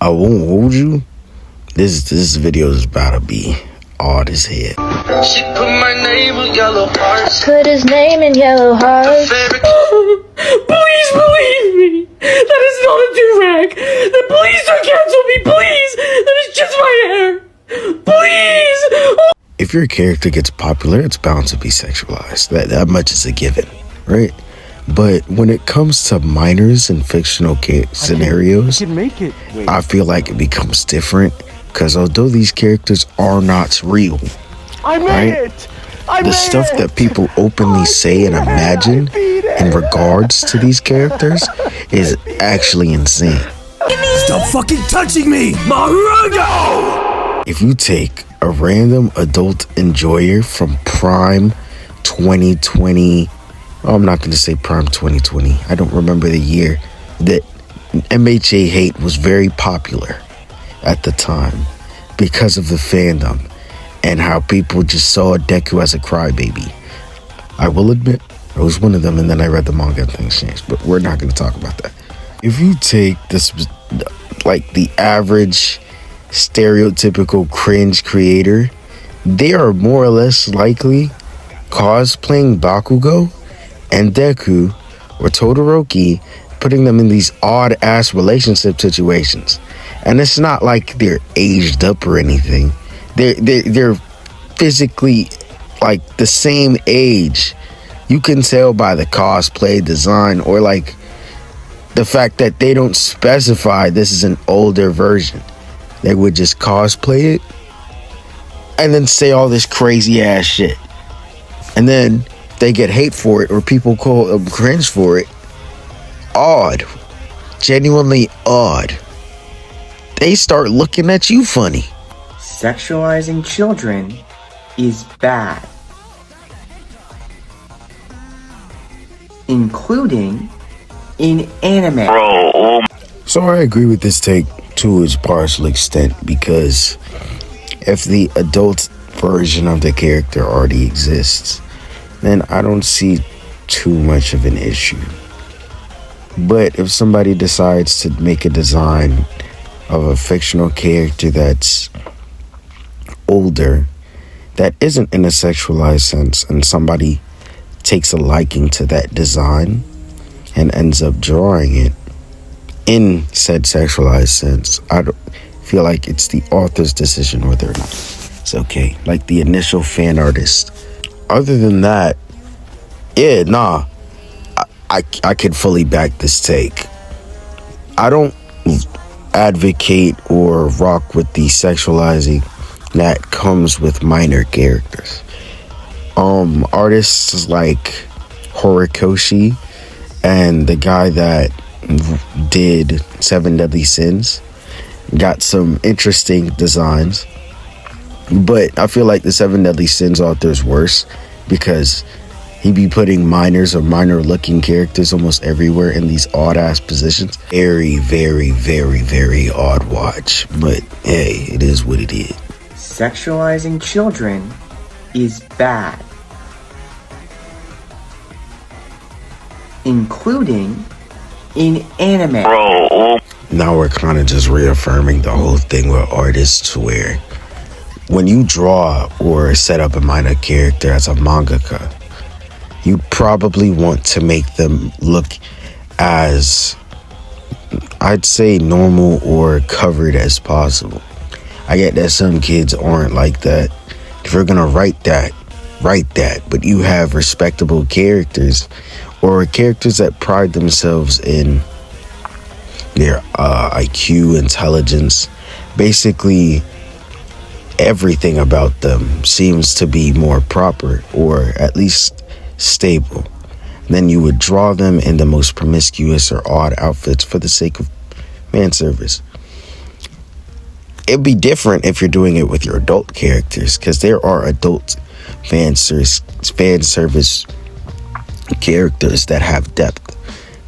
I won't hold you. This video is about to be odd as hell. She put my name in yellow hearts. Put his name in yellow hearts. Please believe me. That is not a do-rag. Please don't cancel me, please. That is just my hair. Please. If your character gets popular, it's bound to be sexualized. That much is a given, right? But when it comes to minors in fictional scenarios, I feel like it becomes different. Because although these characters are not real, the stuff that people openly say and imagine in regards to these characters is actually insane. Stop fucking touching me, Maharaja! If you take a random adult enjoyer from Prime 2020, I'm not going to say Prime 2020, I don't remember the year, that MHA hate was very popular at the time because of the fandom and how people just saw Deku as a crybaby. I will admit, I was one of them, and then I read the manga and things changed, but we're not going to talk about that. If you take this, like the average stereotypical cringe creator, they are more or less likely cosplaying Bakugo and Deku or Todoroki, putting them in these odd ass relationship situations. And it's not like they're aged up or anything. They're physically like the same age. You can tell by the cosplay design or like the fact that they don't specify this is an older version. They would just cosplay it and then say all this crazy ass shit. And then they get hate for it or people call them cringe for it. Odd. Genuinely odd. They start looking at you funny. Sexualizing children is bad, including in anime. So I agree with this take to its partial extent, because if the adult version of the character already exists, then I don't see too much of an issue. But if somebody decides to make a design of a fictional character that's older, that isn't in a sexualized sense, and somebody takes a liking to that design and ends up drawing it in said sexualized sense, I don't feel like it's the author's decision whether or not it's okay. Like the initial fan artist. Other than that, yeah, nah, I could fully back this take. I don't advocate or rock with the sexualizing that comes with minor characters. Artists like Horikoshi and the guy that did Seven Deadly Sins got some interesting designs, but I feel like the Seven Deadly Sins author is worse because he be putting minors or minor looking characters almost everywhere in these odd ass positions. Very, very, very, very odd watch, but hey, it is what it is. Sexualizing children is bad, including in anime. Now we're kind of just reaffirming the whole thing with artists, where when you draw or set up a minor character as a mangaka, you probably want to make them look as, I'd say, normal or covered as possible. I get that some kids aren't like that. If you're gonna write that, but you have respectable characters or characters that pride themselves in their IQ, intelligence, basically everything about them seems to be more proper or at least stable. Then you would draw them in the most promiscuous or odd outfits for the sake of fan service. It'd be different if you're doing it with your adult characters, because there are adult fan service characters that have depth,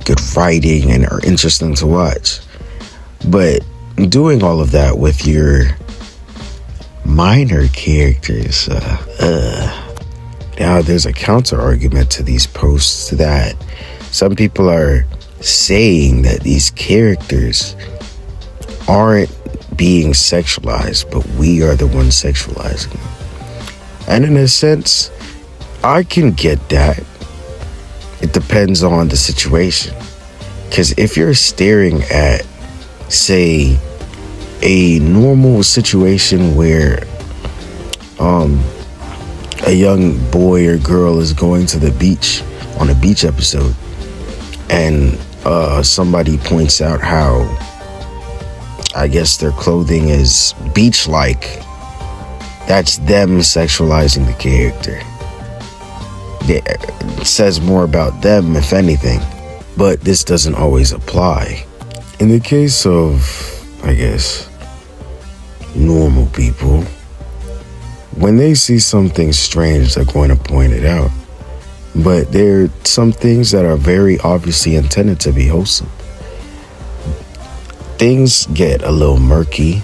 good writing, and are interesting to watch. But doing all of that with your minor characters, now there's a counter argument to these posts that some people are saying that these characters aren't being sexualized, but we are the ones sexualizing them. And in a sense, I can get that. It depends on the situation. Because if you're staring at, say, a normal situation where a young boy or girl is going to the beach on a beach episode, and somebody points out how, I guess, their clothing is beach-like, that's them sexualizing the character. It says more about them, if anything. But this doesn't always apply. In the case of, I guess, normal people, when they see something strange, they're going to point it out. But there are some things that are very obviously intended to be wholesome. Things get a little murky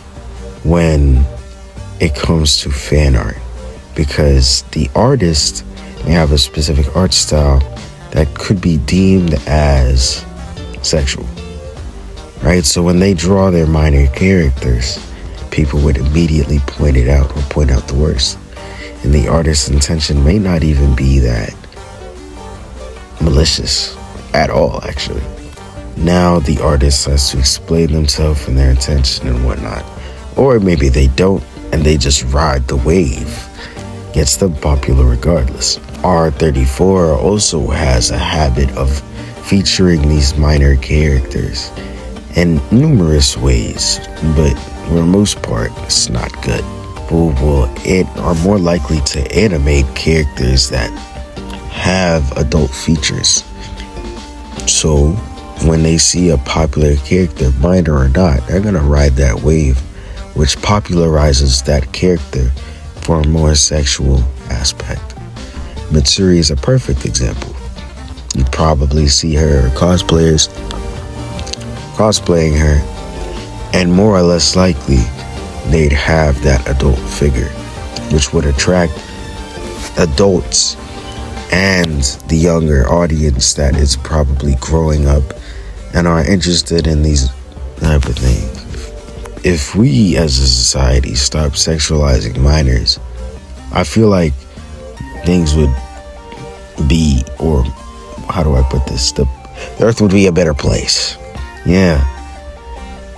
when it comes to fan art, because the artist may have a specific art style that could be deemed as sexual, right? So when they draw their minor characters, people would immediately point it out or point out the worst. And the artist's intention may not even be that malicious at all, actually. Now the artist has to explain themselves and their intention and whatnot. Or maybe they don't, and they just ride the wave. Gets them popular regardless. R34 also has a habit of featuring these minor characters in numerous ways, but for the most part, it's not good. People are more likely to animate characters that have adult features. So when they see a popular character, minor or not, they're gonna ride that wave, which popularizes that character for a more sexual aspect. Mitsuri is a perfect example. You probably see her cosplayers cosplaying her, and more or less likely they'd have that adult figure, which would attract adults and the younger audience that is probably growing up and are interested in these type of things. If we as a society stop sexualizing minors, I feel like things would be, or how do I put this? The earth would be a better place. Yeah.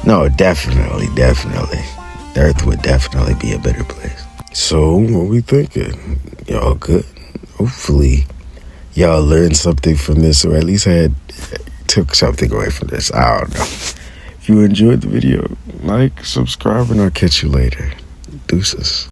No, definitely. The earth would definitely be a better place. So, what we thinking? Y'all good? Hopefully, y'all learned something from this, or at least took something away from this. I don't know. If you enjoyed the video, like, subscribe, and I'll catch you later. Deuces.